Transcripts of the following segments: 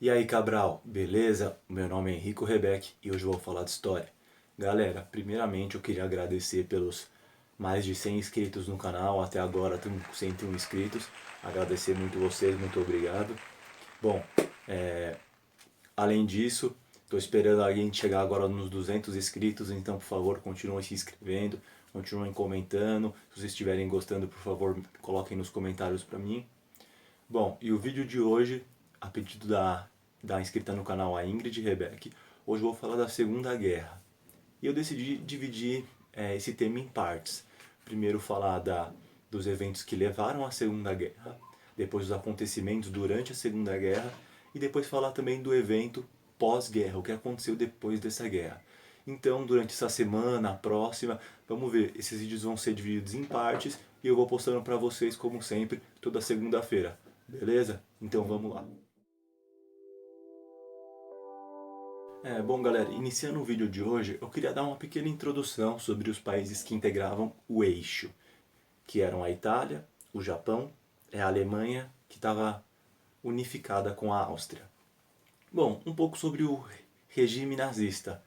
E aí, Cabral, beleza? Meu nome é Henrico Rebeck e hoje eu vou falar de história. Galera, primeiramente eu queria agradecer pelos mais de 100 inscritos no canal, até agora temos 101 inscritos. Agradecer muito vocês, muito obrigado. Bom, além disso, estou esperando a gente chegar agora nos 200 inscritos, então por favor continuem se inscrevendo, continuem comentando. Se vocês estiverem gostando, por favor, coloquem nos comentários para mim. Bom, e o vídeo de hoje, a pedido da inscrita no canal, a Ingrid Rebeck, hoje eu vou falar da Segunda Guerra. E eu decidi dividir esse tema em partes. Primeiro falar dos eventos que levaram à Segunda Guerra, depois dos acontecimentos durante a Segunda Guerra, e depois falar também do evento pós-guerra, o que aconteceu depois dessa guerra. Então, durante essa semana, a próxima, vamos ver, esses vídeos vão ser divididos em partes e eu vou postando para vocês, como sempre, toda segunda-feira. Beleza? Então vamos lá. Bom galera, iniciando o vídeo de hoje, eu queria dar uma pequena introdução sobre os países que integravam o eixo, que eram a Itália, o Japão, a Alemanha, que estava unificada com a Áustria. Bom, um pouco sobre o regime nazista.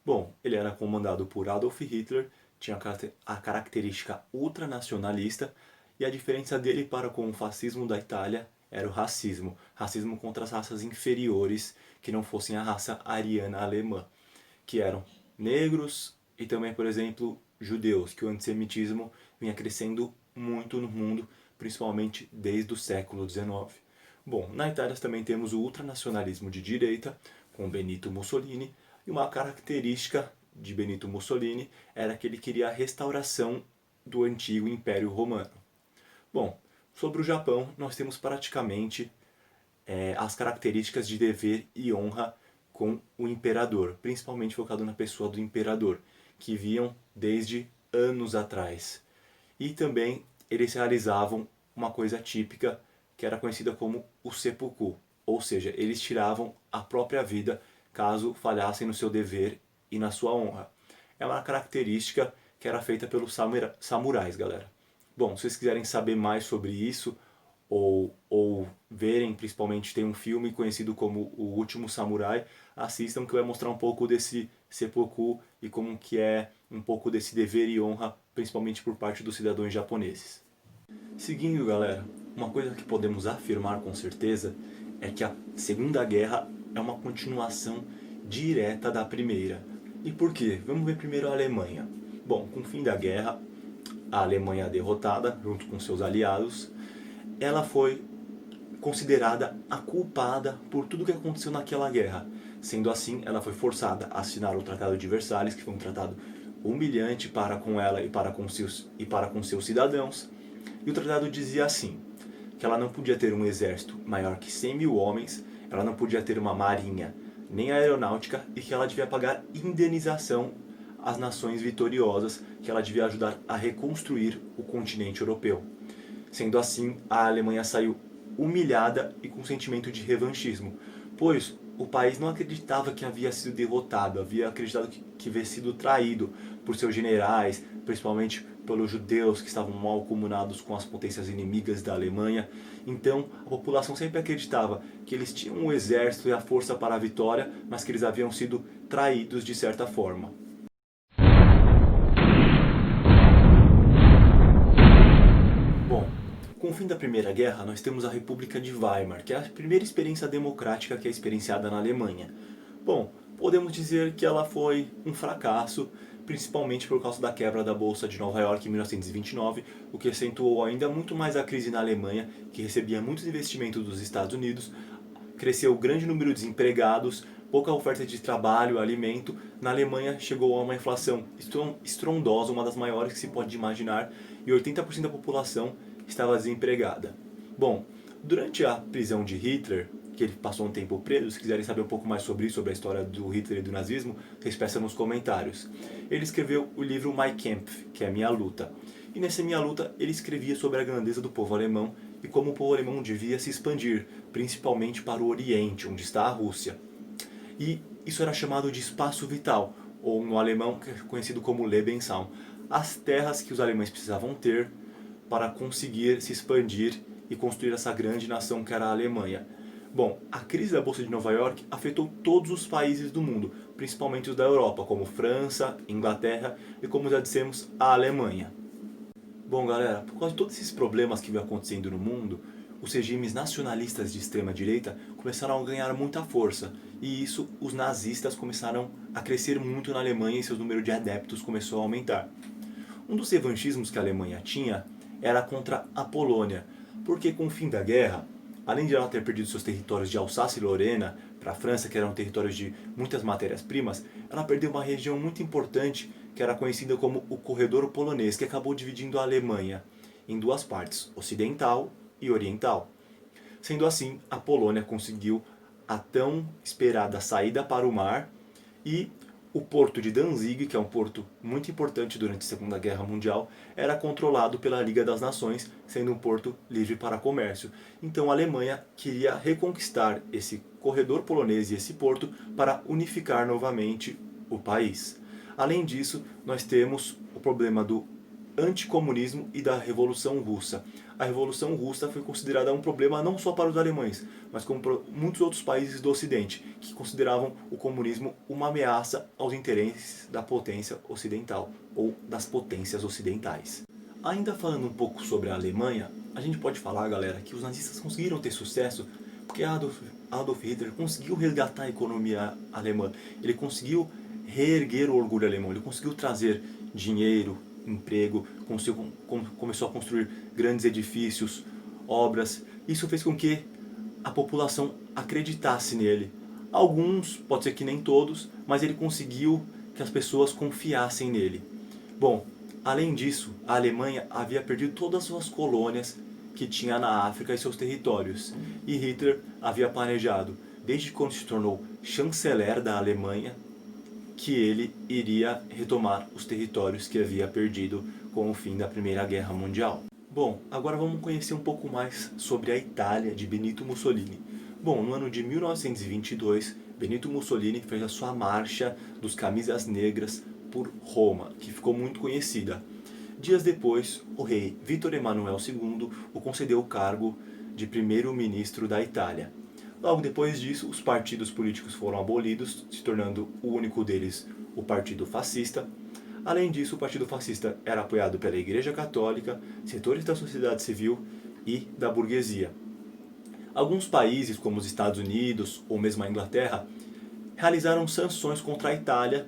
Bom, ele era comandado por Adolf Hitler, tinha a característica ultranacionalista, e a diferença dele para com o fascismo da Itália era o racismo. Racismo contra as raças inferiores que não fossem a raça ariana alemã, que eram negros e também, por exemplo, judeus, que o antissemitismo vinha crescendo muito no mundo, principalmente desde o século XIX. Bom, na Itália também temos o ultranacionalismo de direita, com Benito Mussolini, e uma característica de Benito Mussolini era que ele queria a restauração do antigo Império Romano. Bom, sobre o Japão, nós temos praticamente as características de dever e honra com o imperador, principalmente focado na pessoa do imperador, que viam desde anos atrás. E também eles realizavam uma coisa típica que era conhecida como o seppuku, ou seja, eles tiravam a própria vida caso falhassem no seu dever e na sua honra. É uma característica que era feita pelos samurais, galera. Bom, se vocês quiserem saber mais sobre isso, ou verem, principalmente tem um filme conhecido como O Último Samurai, assistam que vai mostrar um pouco desse seppuku e como que é um pouco desse dever e honra, principalmente por parte dos cidadãos japoneses. Seguindo, galera, uma coisa que podemos afirmar com certeza é que a Segunda Guerra é uma continuação direta da Primeira. E por quê? Vamos ver primeiro a Alemanha. Bom, com o fim da guerra, a Alemanha derrotada, junto com seus aliados, ela foi considerada a culpada por tudo que aconteceu naquela guerra. Sendo assim, ela foi forçada a assinar o Tratado de Versalhes, que foi um tratado humilhante para com ela e para com seus cidadãos. E o tratado dizia assim, que ela não podia ter um exército maior que 100 mil homens, ela não podia ter uma marinha nem aeronáutica e que ela devia pagar indenização às nações vitoriosas, que ela devia ajudar a reconstruir o continente europeu. Sendo assim, a Alemanha saiu humilhada e com sentimento de revanchismo, pois o país não acreditava que havia sido derrotado, havia acreditado que havia sido traído por seus generais, principalmente pelos judeus que estavam mal comunados com as potências inimigas da Alemanha. Então a população sempre acreditava que eles tinham o exército e a força para a vitória, mas que eles haviam sido traídos de certa forma. Bom, com o fim da Primeira Guerra, nós temos a República de Weimar, que é a primeira experiência democrática que é experienciada na Alemanha. Bom, podemos dizer que ela foi um fracasso, principalmente por causa da quebra da Bolsa de Nova York em 1929, o que acentuou ainda muito mais a crise na Alemanha, que recebia muitos investimentos dos Estados Unidos, cresceu o grande número de desempregados, pouca oferta de trabalho, alimento. Na Alemanha chegou a uma inflação estrondosa, uma das maiores que se pode imaginar, e 80% da população estava desempregada. Bom, durante a prisão de Hitler, que ele passou um tempo preso, se quiserem saber um pouco mais sobre isso, sobre a história do Hitler e do nazismo, vocês peçam nos comentários. Ele escreveu o livro Mein Kampf, que é a Minha Luta. E nessa Minha Luta ele escrevia sobre a grandeza do povo alemão e como o povo alemão devia se expandir, principalmente para o Oriente, onde está a Rússia. E isso era chamado de espaço vital, ou no alemão conhecido como Lebensraum, as terras que os alemães precisavam ter para conseguir se expandir e construir essa grande nação que era a Alemanha. Bom, a crise da Bolsa de Nova York afetou todos os países do mundo, principalmente os da Europa, como França, Inglaterra e, como já dissemos, a Alemanha. Bom, galera, por causa de todos esses problemas que vem acontecendo no mundo, os regimes nacionalistas de extrema direita começaram a ganhar muita força, e isso os nazistas começaram a crescer muito na Alemanha e seu número de adeptos começou a aumentar. Um dos revanchismos que a Alemanha tinha era contra a Polônia, porque com o fim da guerra, além de ela ter perdido seus territórios de Alsácia e Lorena para a França, que eram territórios de muitas matérias-primas, ela perdeu uma região muito importante que era conhecida como o Corredor Polonês, que acabou dividindo a Alemanha em duas partes, ocidental e oriental. Sendo assim, a Polônia conseguiu a tão esperada saída para o mar e o porto de Danzig, que é um porto muito importante durante a Segunda Guerra Mundial, era controlado pela Liga das Nações, sendo um porto livre para comércio. Então a Alemanha queria reconquistar esse corredor polonês e esse porto para unificar novamente o país. Além disso, nós temos o problema do anticomunismo e da Revolução Russa. A Revolução Russa foi considerada um problema não só para os alemães, mas como para muitos outros países do Ocidente, que consideravam o comunismo uma ameaça aos interesses da potência ocidental, ou das potências ocidentais. Ainda falando um pouco sobre a Alemanha, a gente pode falar, galera, que os nazistas conseguiram ter sucesso porque Adolf Hitler conseguiu resgatar a economia alemã, ele conseguiu reerguer o orgulho alemão, ele conseguiu trazer dinheiro, emprego, começou a construir grandes edifícios, obras. Isso fez com que a população acreditasse nele. Alguns, pode ser que nem todos, mas ele conseguiu que as pessoas confiassem nele. Bom, além disso, a Alemanha havia perdido todas as suas colônias que tinha na África e seus territórios. E Hitler havia planejado, desde quando se tornou chanceler da Alemanha, que ele iria retomar os territórios que havia perdido com o fim da Primeira Guerra Mundial. Bom, agora vamos conhecer um pouco mais sobre a Itália de Benito Mussolini. Bom, no ano de 1922, Benito Mussolini fez a sua marcha dos camisas negras por Roma, que ficou muito conhecida. Dias depois, o rei Vítor Emanuel II o concedeu o cargo de primeiro-ministro da Itália. Logo depois disso, os partidos políticos foram abolidos, se tornando o único deles o Partido Fascista. Além disso, o Partido Fascista era apoiado pela Igreja Católica, setores da sociedade civil e da burguesia. Alguns países, como os Estados Unidos ou mesmo a Inglaterra, realizaram sanções contra a Itália,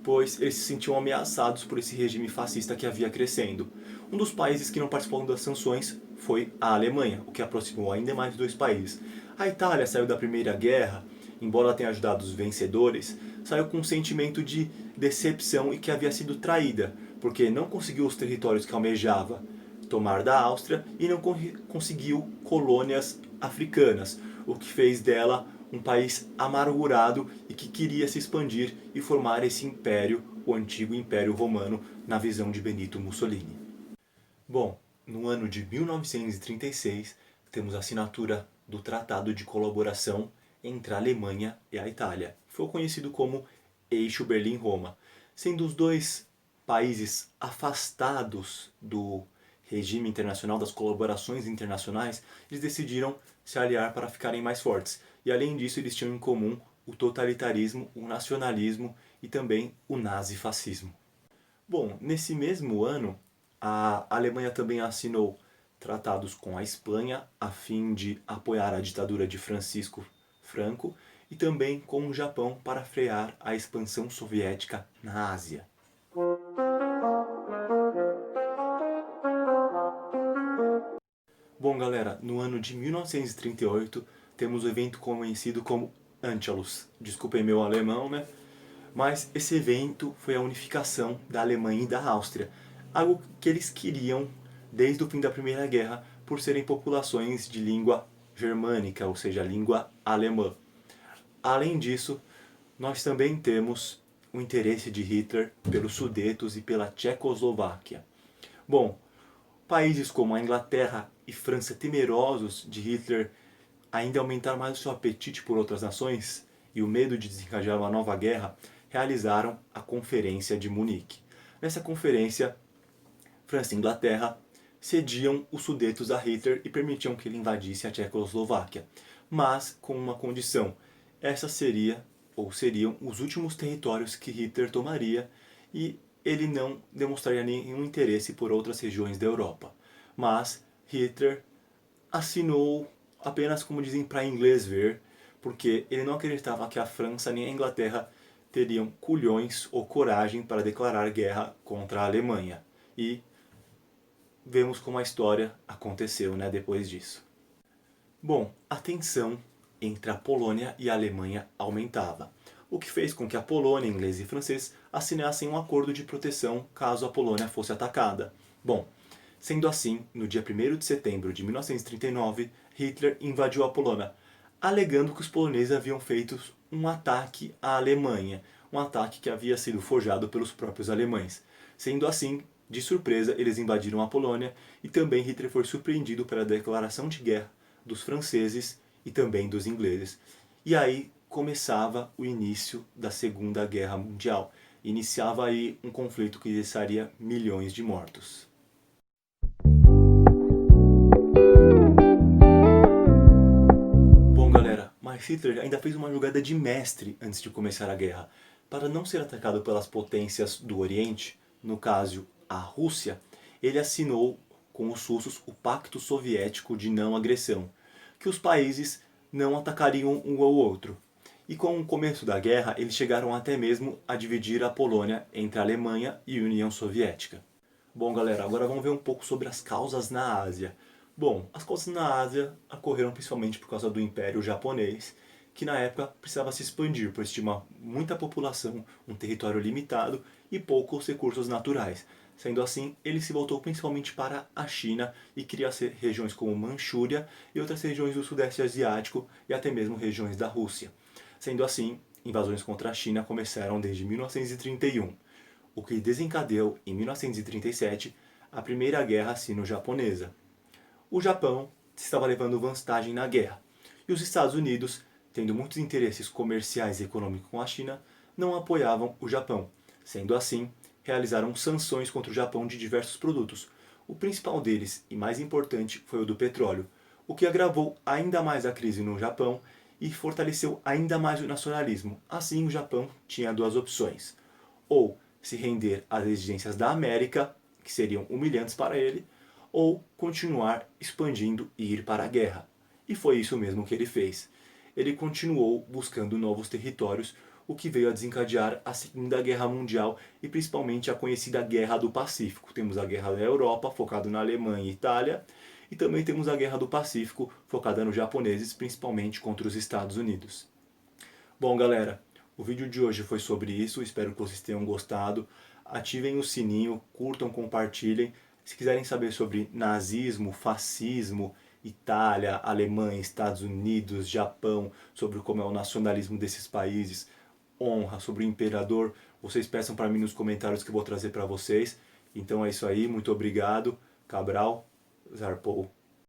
pois eles se sentiam ameaçados por esse regime fascista que havia crescendo. Um dos países que não participou das sanções foi a Alemanha, o que aproximou ainda mais os dois países. A Itália saiu da Primeira Guerra, embora tenha ajudado os vencedores, saiu com um sentimento de decepção e que havia sido traída, porque não conseguiu os territórios que almejava tomar da Áustria e não conseguiu colônias africanas, o que fez dela um país amargurado e que queria se expandir e formar esse império, o antigo Império Romano, na visão de Benito Mussolini. Bom, no ano de 1936, temos a assinatura do Tratado de Colaboração entre a Alemanha e a Itália. Foi conhecido como Eixo Berlim-Roma, sendo os dois países afastados do regime internacional, das colaborações internacionais, eles decidiram se aliar para ficarem mais fortes. E além disso, eles tinham em comum o totalitarismo, o nacionalismo e também o nazifascismo. Bom, nesse mesmo ano, a Alemanha também assinou tratados com a Espanha a fim de apoiar a ditadura de Francisco Franco e também com o Japão para frear a expansão soviética na Ásia. Bom, galera, no ano de 1938 temos o evento conhecido como Anschluss. Desculpem meu alemão, né? Mas esse evento foi a unificação da Alemanha e da Áustria, algo que eles queriam desde o fim da Primeira Guerra por serem populações de língua germânica, ou seja, língua alemã. Além disso, nós também temos o interesse de Hitler pelos Sudetos e pela Tchecoslováquia. Bom, países como a Inglaterra e França, temerosos de Hitler ainda aumentar mais o seu apetite por outras nações e o medo de desencadear uma nova guerra, realizaram a Conferência de Munique. Nessa conferência, França e Inglaterra cediam os Sudetos a Hitler e permitiam que ele invadisse a Tchecoslováquia, mas com uma condição. Essa seria, ou seriam, os últimos territórios que Hitler tomaria e ele não demonstraria nenhum interesse por outras regiões da Europa. Mas Hitler assinou apenas, como dizem, para inglês ver, porque ele não acreditava que a França nem a Inglaterra teriam culhões ou coragem para declarar guerra contra a Alemanha. E vemos como a história aconteceu, né, depois disso. Bom, a tensão entre a Polônia e a Alemanha aumentava, o que fez com que a Polônia, inglês e francês assinassem um acordo de proteção caso a Polônia fosse atacada. Bom, sendo assim, no dia 1º de setembro de 1939, Hitler invadiu a Polônia, alegando que os poloneses haviam feito um ataque à Alemanha, um ataque que havia sido forjado pelos próprios alemães. Sendo assim, de surpresa, eles invadiram a Polônia e também Hitler foi surpreendido pela declaração de guerra dos franceses e também dos ingleses. E aí começava o início da Segunda Guerra Mundial. Iniciava aí um conflito que deixaria milhões de mortos. Bom, galera, mas Hitler ainda fez uma jogada de mestre antes de começar a guerra. Para não ser atacado pelas potências do Oriente, no caso a Rússia, ele assinou com os russos o Pacto Soviético de Não Agressão, que os países não atacariam um ao outro. E com o começo da guerra, eles chegaram até mesmo a dividir a Polônia entre a Alemanha e a União Soviética. Bom, galera, agora vamos ver um pouco sobre as causas na Ásia. Bom, as causas na Ásia ocorreram principalmente por causa do Império Japonês, que na época precisava se expandir, pois tinha muita população, um território limitado e poucos recursos naturais. Sendo assim, ele se voltou principalmente para a China e queria regiões como Manchúria e outras regiões do Sudeste Asiático e até mesmo regiões da Rússia. Sendo assim, invasões contra a China começaram desde 1931, o que desencadeou em 1937 a Primeira Guerra Sino-Japonesa. O Japão estava levando vantagem na guerra e os Estados Unidos, tendo muitos interesses comerciais e econômicos com a China, não apoiavam o Japão. Sendo assim, realizaram sanções contra o Japão de diversos produtos. O principal deles, e mais importante, foi o do petróleo, o que agravou ainda mais a crise no Japão e fortaleceu ainda mais o nacionalismo. Assim, o Japão tinha duas opções: ou se render às exigências da América, que seriam humilhantes para ele, ou continuar expandindo e ir para a guerra. E foi isso mesmo que ele fez. Ele continuou buscando novos territórios, o que veio a desencadear a Segunda Guerra Mundial e principalmente a conhecida Guerra do Pacífico. Temos a Guerra da Europa, focada na Alemanha e Itália, e também temos a Guerra do Pacífico, focada nos japoneses, principalmente contra os Estados Unidos. Bom, galera, o vídeo de hoje foi sobre isso, espero que vocês tenham gostado. Ativem o sininho, curtam, compartilhem. Se quiserem saber sobre nazismo, fascismo, Itália, Alemanha, Estados Unidos, Japão, sobre como é o nacionalismo desses países, honra, sobre o imperador, vocês peçam para mim nos comentários que eu vou trazer para vocês. Então é isso aí, muito obrigado. Cabral, zarpou.